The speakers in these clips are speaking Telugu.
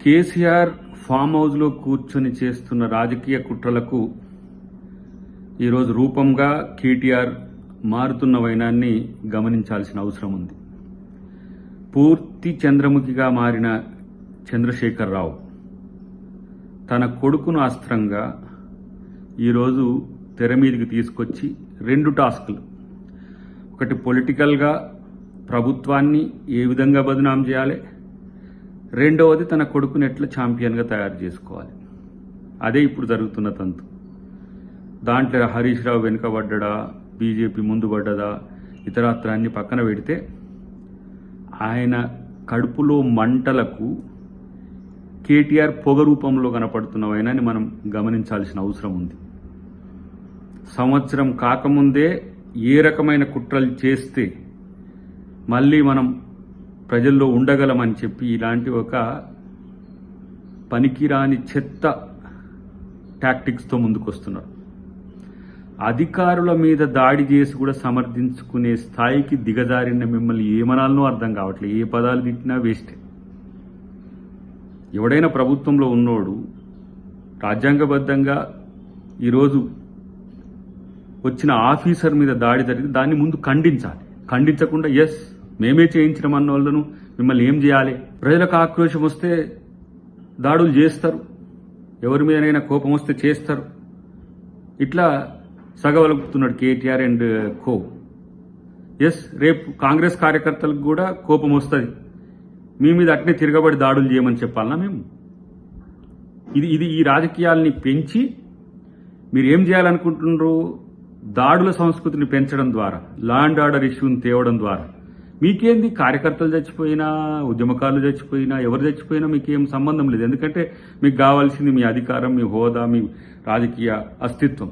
కేసీఆర్ ఫామ్ హౌస్లో కూర్చొని చేస్తున్న రాజకీయ కుట్రలకు ఈరోజు రూపంగా కేటీఆర్ మారుతున్న వైనాన్ని గమనించాల్సిన అవసరం ఉంది. పూర్తి చంద్రముఖిగా మారిన చంద్రశేఖరరావు తన కొడుకును అస్త్రంగా ఈరోజు తెర మీదకి తీసుకొచ్చి రెండు టాస్కులు, ఒకటి పొలిటికల్గా ప్రభుత్వాన్ని ఏ విధంగా బదనాం చేయాలి, రెండవది తన కొడుకుని ఎట్లా ఛాంపియన్గా తయారు చేసుకోవాలి. అదే ఇప్పుడు జరుగుతున్న తంతు. దాంట్లో హరీష్ రావు వెనుకబడ్డా, బీజేపీ ముందు పడ్డదా, ఇతరత్రాన్ని పక్కన పెడితే ఆయన కడుపులో మంటలకు కేటీఆర్ పొగ రూపంలో కనపడుతున్నవైనాన్ని మనం గమనించాల్సిన అవసరం ఉంది. సంవత్సరం కాకముందే ఏ రకమైన కుట్రలు చేస్తే మళ్ళీ మనం ప్రజల్లో ఉండగలమని చెప్పి ఇలాంటి ఒక పనికిరాని చెత్త టాక్టిక్స్తో ముందుకొస్తున్నారు. అధికారుల మీద దాడి చేసి కూడా సమర్థించుకునే స్థాయికి దిగజారిన మిమ్మల్ని ఏమనాలనో అర్థం కావట్లేదు. ఏ పదాలు తిట్టినా వేస్టే. ఎవడైనా ప్రభుత్వంలో ఉన్నోడు రాజ్యాంగబద్ధంగా ఈరోజు వచ్చిన ఆఫీసర్ మీద దాడి జరిగింది, దాన్ని ముందు ఖండించాలి. ఖండించకుండా ఎస్ మేమే చేయించిన అన్న వాళ్ళను మిమ్మల్ని ఏం చేయాలి, ప్రజలకు ఆక్రోశం వస్తే దాడులు చేస్తారు, ఎవరి మీదనైనా కోపం వస్తే చేస్తారు. ఇట్లా సగవలుపుతున్నాడు కేటీఆర్ అండ్ కో. ఎస్ రేపు కాంగ్రెస్ కార్యకర్తలకు కూడా కోపం వస్తుంది, మీ మీద అట్నే తిరగబడి దాడులు చేయమని చెప్పాలన్నా మేము? ఇది ఈ రాజకీయాల్ని పెంచి మీరు ఏం చేయాలనుకుంటున్నారు? దాడుల సంస్కృతిని పెంచడం ద్వారా, లా అండ్ ఆర్డర్ ఇష్యూని తేవడం ద్వారా మీకేంది? కార్యకర్తలు చచ్చిపోయినా, ఉద్యమకారులు చచ్చిపోయినా, ఎవరు చచ్చిపోయినా మీకేం సంబంధం లేదు. ఎందుకంటే మీకు కావాల్సింది మీ అధికారం, మీ హోదా, మీ రాజకీయ అస్తిత్వం.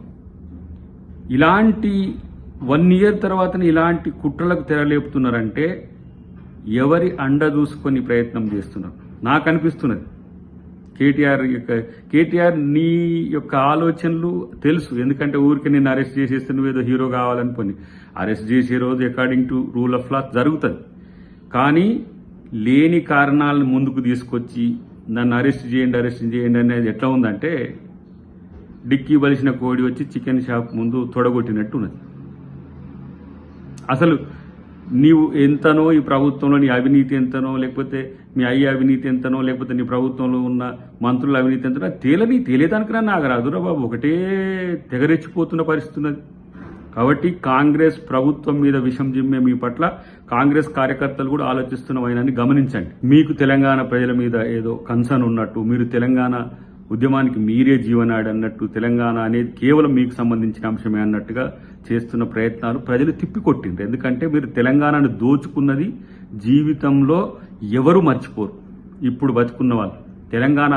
ఇలాంటి 1 year తర్వాతనే ఇలాంటి కుట్రలకు తెరలేపుతున్నారంటే ఎవరి అండ చూసుకొని ప్రయత్నం చేస్తున్నారు నాకు అనిపిస్తున్నది. కేటీఆర్ నీ యొక్క ఆలోచనలు తెలుసు. ఎందుకంటే ఊరికి నిన్ను అరెస్ట్ చేసేస్తే నువ్వేదో హీరో కావాలనుకొని అరెస్ట్ చేసే రోజు according to rule of law జరుగుతుంది. కానీ లేని కారణాలను ముందుకు తీసుకొచ్చి నన్ను అరెస్ట్ చేయండి అనేది ఎట్లా ఉందంటే డిక్కీ బలిసిన కోడి వచ్చి చికెన్ షాప్ ముందు తొడగొట్టినట్టు ఉన్నది. అసలు నీవు ఎంతనో ఈ ప్రభుత్వంలో నీ అవినీతి ఎంతనో, లేకపోతే మీ అయ్య అవినీతి ఎంతనో, లేకపోతే నీ ప్రభుత్వంలో ఉన్న మంత్రుల అవినీతి ఎంతనో తెలియదానికన్నా నాకు రాదురా బాబు. ఒకటే తెగరెచ్చిపోతున్న పరిస్థితి ఉన్నది. కాబట్టి కాంగ్రెస్ ప్రభుత్వం మీద విషం జిమ్మే మీ పట్ల కాంగ్రెస్ కార్యకర్తలు కూడా ఆలోచిస్తున్నవైనాన్ని గమనించండి. మీకు తెలంగాణ ప్రజల మీద ఏదో కన్సర్న్ ఉన్నట్టు, మీరు తెలంగాణ ఉద్యమానికి మీరే జీవనాడి అన్నట్టు, తెలంగాణ అనేది కేవలం మీకు సంబంధించిన అంశమే అన్నట్టుగా చేస్తున్న ప్రయత్నాలు ప్రజలు తిప్పికొట్టిండ్రు. ఎందుకంటే మీరు తెలంగాణను దోచుకున్నది జీవితంలో ఎవరు మర్చిపోరు. ఇప్పుడు బతుకున్న వాళ్ళు తెలంగాణ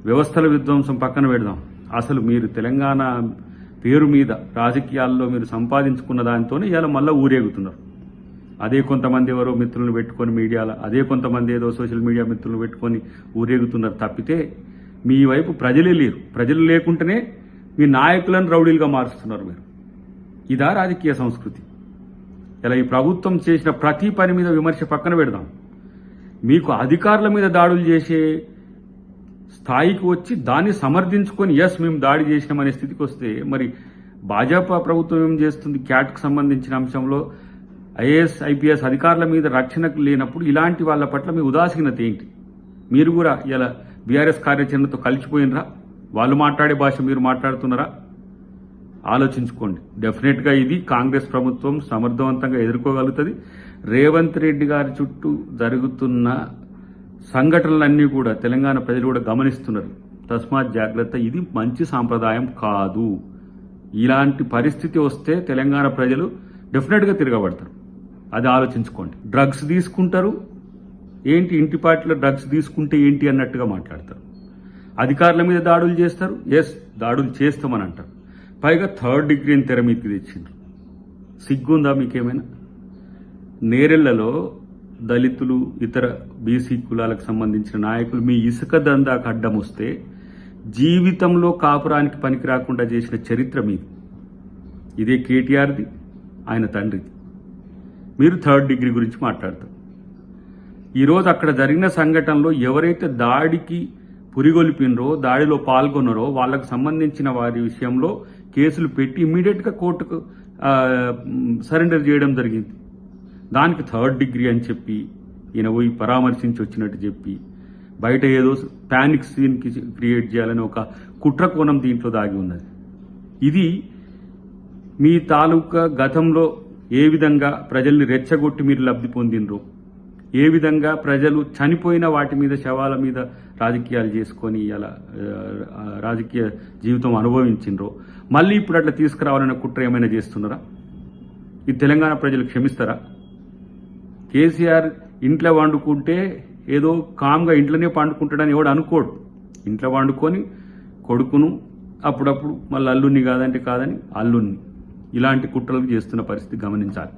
వ్యవస్థల విధ్వంసం పక్కన పెడదాం, అసలు మీరు తెలంగాణ పేరు మీద రాజకీయాల్లో మీరు సంపాదించుకున్న దానితోనే ఇలా మళ్ళీ ఊరేగుతున్నారు. అదే కొంతమంది ఎవరో మిత్రులను పెట్టుకొని మీడియాలో, అదే కొంతమంది ఏదో సోషల్ మీడియా మిత్రులను పెట్టుకొని ఊరేగుతున్నారు తప్పితే మీ వైపు ప్రజలే లేరు. ప్రజలు లేకుంటేనే మీ నాయకులను రౌడీలుగా మారుస్తున్నారు మీరు. ఇదా రాజకీయ సంస్కృతి? ఇలా ఈ ప్రభుత్వం చేసిన ప్రతి పని మీద విమర్శ పక్కన పెడదాం, మీకు అధికారుల మీద దాడులు చేసే స్థాయికి వచ్చి దాన్ని సమర్థించుకొని ఎస్ మేము దాడి చేసినామనే స్థితికి వస్తే మరి భాజపా ప్రభుత్వం ఏం చేస్తుంది? క్యాట్కు సంబంధించిన అంశంలో ఐఏఎస్ ఐపీఎస్ అధికారుల మీద రక్షణకు లేనప్పుడు ఇలాంటి వాళ్ళ పట్ల మీ ఉదాసీనత ఏంటి? మీరు కూడా ఇలా బీఆర్ఎస్ కార్యాచరణతో కలిసిపోయినరా? వాళ్ళు మాట్లాడే భాష మీరు మాట్లాడుతున్నారా? ఆలోచించుకోండి. డెఫినెట్గా ఇది కాంగ్రెస్ ప్రభుత్వం సమర్థవంతంగా ఎదుర్కోగలుగుతుంది. రేవంత్ రెడ్డి గారి చుట్టూ జరుగుతున్న సంఘటనలన్నీ కూడా తెలంగాణ ప్రజలు కూడా గమనిస్తున్నారు. తస్మాత్ జాగ్రత్త, ఇది మంచి సాంప్రదాయం కాదు. ఇలాంటి పరిస్థితి వస్తే తెలంగాణ ప్రజలు డెఫినెట్గా తిరగబడతారు. అది ఆలోచించుకోండి. డ్రగ్స్ తీసుకుంటారు ఏంటి, ఇంటిపాటిలో డ్రగ్స్ తీసుకుంటే ఏంటి అన్నట్టుగా మాట్లాడతారు. అధికారుల మీద దాడులు చేస్తారు, ఎస్ దాడులు చేస్తామని అంటారు. పైగా 3rd డిగ్రీని తెర మీదకి తెచ్చిండ్రు. సిగ్గుందా మీకేమైనా? నేరెళ్లలో దళితులు, ఇతర బీసీ కులాలకు సంబంధించిన నాయకులు మీ ఇసుక దందాకు అడ్డం వస్తే జీవితంలో కాపురానికి పనికి రాకుండా చేసిన చరిత్ర మీది. ఇదే కేటీఆర్ది, ఆయన తండ్రిది. మీరు 3rd డిగ్రీ గురించి మాట్లాడతారు. ఈరోజు అక్కడ జరిగిన సంఘటనలో ఎవరైతే దాడికి పురిగొల్పినరో దాడిలో పాల్గొన్నారో వాళ్ళకు సంబంధించిన వారి విషయంలో కేసులు పెట్టి ఇమ్మీడియట్గా కోర్టుకు సరెండర్ చేయడం జరిగింది. దానికి 3rd డిగ్రీ అని చెప్పి ఈయన పోయి పరామర్శించి వచ్చినట్టు చెప్పి బయట ఏదో ప్యానిక్ సీన్కి క్రియేట్ చేయాలని ఒక కుట్ర కోణం దీంట్లో దాగి ఉన్నది. ఇది మీ తాలూకా గతంలో ఏ విధంగా ప్రజల్ని రెచ్చగొట్టి మీరు లబ్ధి పొందినరో, ఏ విధంగా ప్రజలు చనిపోయిన వాటి మీద శవాల మీద రాజకీయాలు చేసుకొని ఇలా రాజకీయ జీవితం అనుభవించినరో మళ్ళీ ఇప్పుడు అట్లా తీసుకురావాలనే కుట్ర ఏమైనా చేస్తున్నారా? ఈ తెలంగాణ ప్రజలు క్షమిస్తారా? కేసీఆర్ ఇంట్లో వండుకుంటే ఏదో కామ్గా ఇంట్లోనే పండుకుంటాడని ఎవడు అనుకోడు. ఇంట్లో వండుకొని కొడుకును అప్పుడప్పుడు మళ్ళీ అల్లుణ్ణి కాదంటే కాదని అల్లుణ్ణి ఇలాంటి కుట్రలు చేస్తున్న పరిస్థితి గమనించాలి.